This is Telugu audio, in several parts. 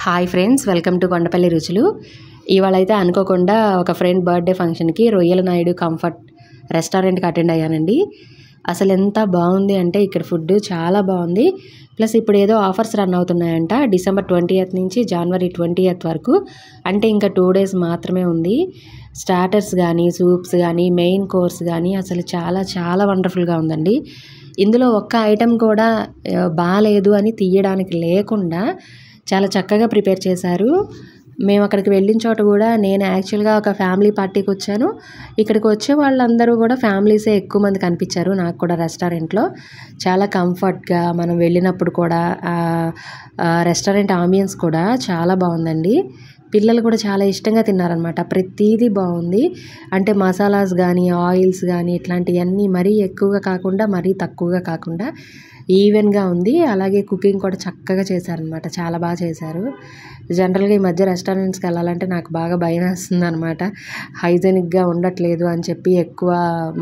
Hi friends, welcome to Kondapalli రుచులు. ఇవాళైతే అనుకోకుండా ఒక ఫ్రెండ్ బర్త్డే ఫంక్షన్కి రొయ్యల నాయుడు కంఫర్ట్ రెస్టారెంట్కి అటెండ్ అయ్యానండి. అసలు ఎంత బాగుంది అంటే ఇక్కడ ఫుడ్ చాలా బాగుంది. ప్లస్ ఇప్పుడు ఏదో ఆఫర్స్ రన్ అవుతున్నాయంట డిసెంబర్ 20th నుంచి జనవరి 20th వరకు. అంటే ఇంకా 2 days మాత్రమే ఉంది. స్టార్టర్స్ కానీ, సూప్స్ కానీ, మెయిన్ కోర్స్ కానీ అసలు చాలా చాలా వండర్ఫుల్గా ఉందండి. ఇందులో ఒక్క ఐటెం కూడా బాలేదు అని తీయడానికి లేకుండా చాలా చక్కగా ప్రిపేర్ చేశారు. మేము అక్కడికి వెళ్ళిన చోట కూడా నేను యాక్చువల్గా ఒక ఫ్యామిలీ పార్టీకి వచ్చాను. ఇక్కడికి వచ్చే వాళ్ళందరూ కూడా ఫ్యామిలీసే ఎక్కువ మంది కనిపించారు నాకు కూడా రెస్టారెంట్లో. చాలా కంఫర్ట్గా మనం వెళ్ళినప్పుడు కూడా రెస్టారెంట్ ఆంబియన్స్ కూడా చాలా బాగుందండి. పిల్లలు కూడా చాలా ఇష్టంగా తిన్నారనమాట. ప్రతిదీ బాగుంది. అంటే మసాలాస్ కానీ, ఆయిల్స్ కానీ ఇట్లాంటివన్నీ మరీ ఎక్కువగా కాకుండా, మరీ తక్కువగా కాకుండా ఈవెన్గా ఉంది. అలాగే కుకింగ్ కూడా చక్కగా చేశారనమాట. చాలా బాగా చేశారు. జనరల్గా ఈ మధ్య రెస్టారెంట్స్కి వెళ్ళాలంటే నాకు బాగా భయం వేస్తుంది అనమాట. హైజెనిక్గా ఉండట్లేదు అని చెప్పి ఎక్కువ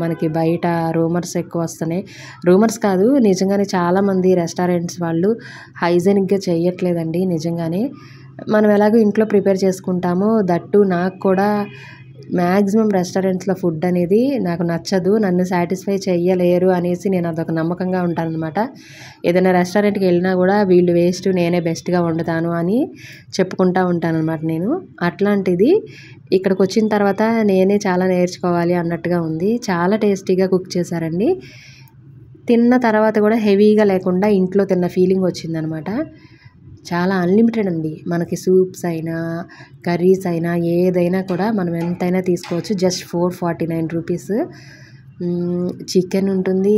మనకి బయట రూమర్స్ ఎక్కువ వస్తున్నాయి. రూమర్స్ కాదు, నిజంగానే చాలామంది రెస్టారెంట్స్ వాళ్ళు హైజెనిక్గా చేయట్లేదండి. నిజంగానే మనం ఎలాగో ఇంట్లో ప్రిపేర్ చేసుకుంటామో, దట్టు నాకు కూడా మ్యాక్సిమం రెస్టారెంట్స్లో ఫుడ్ అనేది నాకు నచ్చదు. నన్ను సాటిస్ఫై చేయలేరు అనేసి నేను అదొక నమ్మకంగా ఉంటానన్నమాట. ఏదైనా రెస్టారెంట్కి వెళ్ళినా కూడా వీళ్ళు వేస్ట్, నేనే బెస్ట్గా వండుతాను అని చెప్పుకుంటూ ఉంటానన్నమాట నేను. అట్లాంటిది ఇక్కడికి వచ్చిన తర్వాత నేనే చాలా నేర్చుకోవాలి అన్నట్టుగా ఉంది. చాలా టేస్టీగా కుక్ చేశారండి. తిన్న తర్వాత కూడా హెవీగా లేకుండా ఇంట్లో తిన్న ఫీలింగ్ వచ్చిందనమాట. చాలా అన్లిమిటెడ్ అండి. మనకి సూప్స్ అయినా, కర్రీస్ అయినా, ఏదైనా కూడా మనం ఎంతైనా తీసుకోవచ్చు. Just 449 rupees. చికెన్ ఉంటుంది,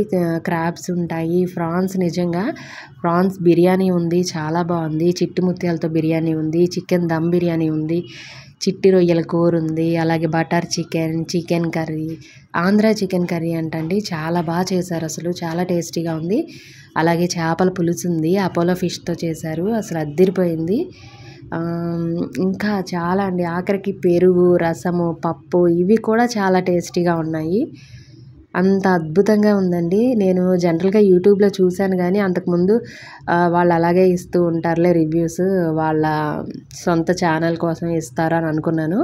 క్రాబ్స్ ఉంటాయి, ప్రాన్స్, నిజంగా ప్రాన్స్ బిర్యానీ ఉంది, చాలా బాగుంది. చిట్టి ముత్యాలతో బిర్యానీ ఉంది, చికెన్ దమ్ బిర్యానీ ఉంది, చిట్టి రొయ్యల కూర ఉంది, అలాగే butter chicken, chicken curry, Andhra chicken curry అంటండి. చాలా బాగా చేశారు. అసలు చాలా టేస్టీగా ఉంది. అలాగే చేపల పులుసు ఉంది, అపోలో ఫిష్తో చేశారు. అసలు అద్దిరిపోయింది. ఇంకా చాలా అండి. ఆఖరికి పెరుగు, రసము, పప్పు ఇవి కూడా చాలా టేస్టీగా ఉన్నాయి. అంత అద్భుతంగా ఉందండి. నేను జనరల్గా యూట్యూబ్లో చూశాను కానీ అంతకుముందు వాళ్ళు అలాగే ఇస్తూ ఉంటారులే రివ్యూస్, వాళ్ళ సొంత ఛానల్ కోసం ఇస్తారు అని అనుకున్నాను.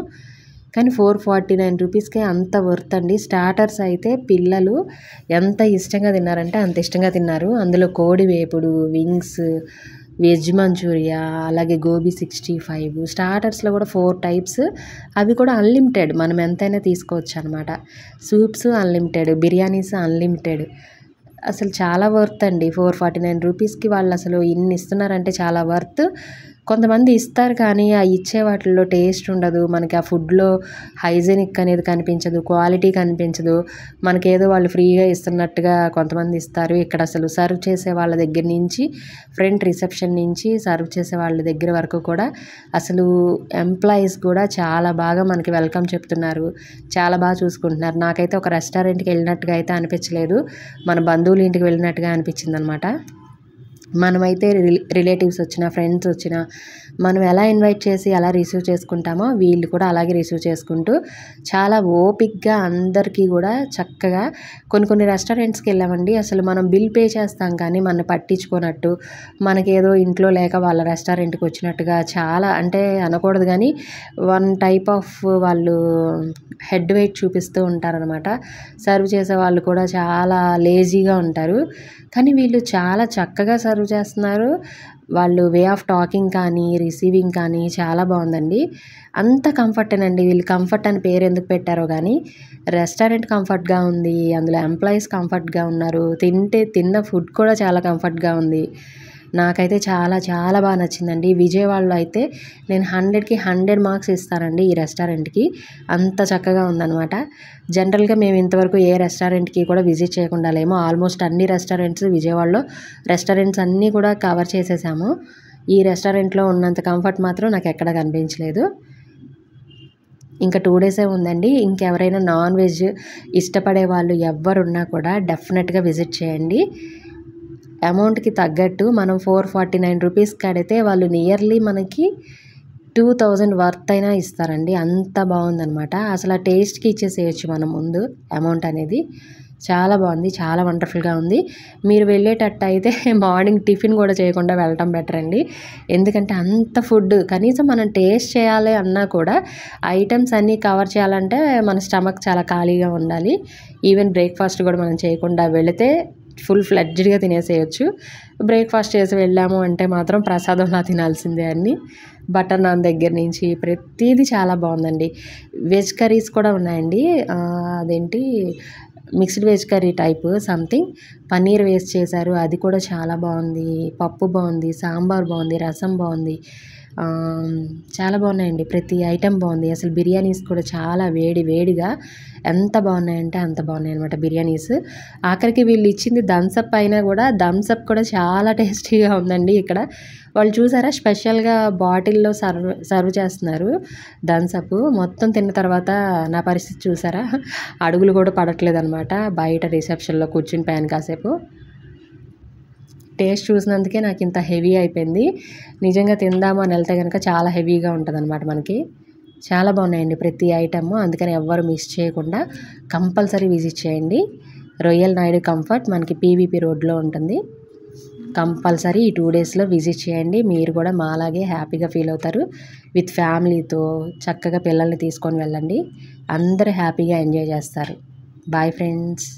కానీ 449 రూపీస్కే అంత వర్త్ అండి. స్టార్టర్స్ అయితే పిల్లలు ఎంత ఇష్టంగా తిన్నారంటే అంత ఇష్టంగా తిన్నారు. అందులో కోడి వేపుడు, వింగ్స్, వెజ్ మంచూరియా, అలాగే గోబీ 65. స్టార్టర్స్లో కూడా 4 టైప్స్. అవి కూడా అన్లిమిటెడ్, మనం ఎంతైనా తీసుకోవచ్చు అనమాట. Soups unlimited, biryanis unlimited. అసలు చాలా వర్త్ అండి. 449 రూపీస్కి వాళ్ళు అసలు ఇన్ని ఇస్తున్నారంటే చాలా వర్త్. కొంతమంది ఇస్తారు కానీ ఆ ఇచ్చే వాటిల్లో టేస్ట్ ఉండదు. మనకి ఆ ఫుడ్లో హైజెనిక్ అనేది కనిపించదు, క్వాలిటీ కనిపించదు. మనకేదో వాళ్ళు ఫ్రీగా ఇస్తున్నట్టుగా కొంతమంది ఇస్తారు. ఇక్కడ అసలు సర్వ్ చేసే వాళ్ళ దగ్గర నుంచి, ఫ్రంట్ రిసెప్షన్ నుంచి సర్వ్ చేసే వాళ్ళ దగ్గర వరకు కూడా అసలు ఎంప్లాయీస్ కూడా చాలా బాగా మనకి వెల్కమ్ చెప్తున్నారు. చాలా బాగా చూసుకుంటున్నారు. నాకైతే ఒక రెస్టారెంట్కి వెళ్ళినట్టుగా అయితే అనిపించలేదు. మన బంధువుల ఇంటికి వెళ్ళినట్టుగా అనిపించింది అనమాట. మనమైతే రిలేటివ్స్ వచ్చినా, ఫ్రెండ్స్ వచ్చినా మనం ఎలా ఇన్వైట్ చేసి ఎలా రిసీవ్ చేసుకుంటామో వీళ్ళు కూడా అలాగే రిసీవ్ చేసుకుంటూ చాలా ఓపిక్గా అందరికీ కూడా చక్కగా. కొన్ని రెస్టారెంట్స్కి వెళ్ళామండి, అసలు మనం బిల్ పే చేస్తాం కానీ మన పట్టించుకోనట్టు, మనకేదో ఇంట్లో లేక వాళ్ళ రెస్టారెంట్కి వచ్చినట్టుగా చాలా, అంటే అనకూడదు కానీ వన్ టైప్ ఆఫ్ వాళ్ళు హెడ్ వెయిట్ చూపిస్తూ ఉంటారనమాట. సర్వ్ చేసే వాళ్ళు కూడా చాలా లేజీగా ఉంటారు. కానీ వీళ్ళు చాలా చక్కగా సర్వ్ చేస్తున్నారు. వాళ్ళు వే ఆఫ్ టాకింగ్ కానీ, రిసీవింగ్ కానీ చాలా బాగుందండి. అంత కంఫర్టేనండి. వీళ్ళు కంఫర్ట్ అని పేరు ఎందుకు పెట్టారో కానీ రెస్టారెంట్ కంఫర్ట్గా ఉంది, అందులో ఎంప్లాయీస్ కంఫర్ట్గా ఉన్నారు, తిన్న ఫుడ్ కూడా చాలా కంఫర్ట్గా ఉంది. నాకైతే చాలా చాలా బాగా నచ్చిందండి. విజయవాడలో అయితే నేను 100కి 100 మార్క్స్ ఇస్తానండి ఈ రెస్టారెంట్కి. అంత చక్కగా ఉందన్నమాట. జనరల్గా మేము ఇంతవరకు ఏ రెస్టారెంట్కి కూడా విజిట్ చేయకుండా లేము. ఆల్మోస్ట్ అన్ని రెస్టారెంట్స్ విజయవాడలో రెస్టారెంట్స్ అన్నీ కూడా కవర్ చేసేసాము. ఈ రెస్టారెంట్లో ఉన్నంత కంఫర్ట్ మాత్రం నాకు ఎక్కడ కనిపించలేదు. ఇంకా 2 days ఉందండి. ఇంకెవరైనా నాన్ వెజ్ ఇష్టపడే వాళ్ళు ఎవరున్నా కూడా డెఫినెట్గా విజిట్ చేయండి. అమౌంట్కి తగ్గట్టు మనం 449 రూపీస్ కడితే వాళ్ళు నియర్లీ మనకి 2000 వర్త్ అయినా ఇస్తారండి. అంత బాగుందనమాట. అసలు ఆ టేస్ట్కి ఇచ్చేసేయచ్చు మనం ముందు అమౌంట్ అనేది. చాలా బాగుంది, చాలా వండర్ఫుల్గా ఉంది. మీరు వెళ్ళేటట్టు అయితే మార్నింగ్ టిఫిన్ కూడా చేయకుండా వెళ్ళటం బెటర్ అండి. ఎందుకంటే అంత ఫుడ్ కనీసం మనం టేస్ట్ చేయాలి అన్నా కూడా ఐటమ్స్ అన్నీ కవర్ చేయాలంటే మన స్టమక్ చాలా ఖాళీగా ఉండాలి. ఈవెన్ బ్రేక్ఫాస్ట్ కూడా మనం చేయకుండా వెళితే ఫుల్ ఫ్లెడ్జ్డ్గా తినేసేయచ్చు. బ్రేక్ఫాస్ట్ చేసి వెళ్ళాము అంటే మాత్రం ప్రసాదంలా తినాల్సిందే అన్నీ. బటర్ నాన్ దగ్గర నుంచి ప్రతిదీ చాలా బాగుందండి. వెజ్ కర్రీస్ కూడా ఉన్నాయండి. అదేంటి mixed veg curry type something paneer waste చేశారు, అది కూడా చాలా బాగుంది. పప్పు బాగుంది, సాంబార్ బాగుంది, రసం బాగుంది, చాలా బాగున్నాయండి. ప్రతి ఐటెం బాగుంది. అసలు బిర్యానీస్ కూడా చాలా వేడి వేడిగా ఎంత బాగున్నాయంటే అంత బాగున్నాయి అనమాట బిర్యానీస్. ఆఖరికి వీళ్ళు ఇచ్చింది థమ్సప్ అయినా కూడా థమ్సప్ కూడా చాలా టేస్టీగా ఉందండి. ఇక్కడ వాళ్ళు చూసారా స్పెషల్గా బాటిల్లో సర్వ్ చేస్తున్నారు థమ్సప్. మొత్తం తిన్న తర్వాత నా పరిస్థితి చూసారా, అడుగులు కూడా పడట్లేదు అనమాట. బయట రిసెప్షన్లో కూర్చుని పోయాను కాసేపు. టేస్ట్ చూసినందుకే నాకు ఇంత హెవీ అయిపోయింది. నిజంగా తిందాము అని వెళ్తే కనుక చాలా హెవీగా ఉంటుంది అనమాట మనకి. చాలా బాగున్నాయండి ప్రతి ఐటమ్. అందుకని ఎవ్వరు మిస్ చేయకుండా కంపల్సరీ విజిట్ చేయండి. రొయ్యల్ నాయుడు కంఫర్ట్ మనకి పీవీపీ రోడ్లో ఉంటుంది. కంపల్సరీ ఈ 2 డేస్లో విజిట్ చేయండి. మీరు కూడా మాలాగే హ్యాపీగా ఫీల్ అవుతారు. విత్ ఫ్యామిలీతో చక్కగా పిల్లల్ని తీసుకొని వెళ్ళండి. అందరూ హ్యాపీగా ఎంజాయ్ చేస్తారు. Bye friends.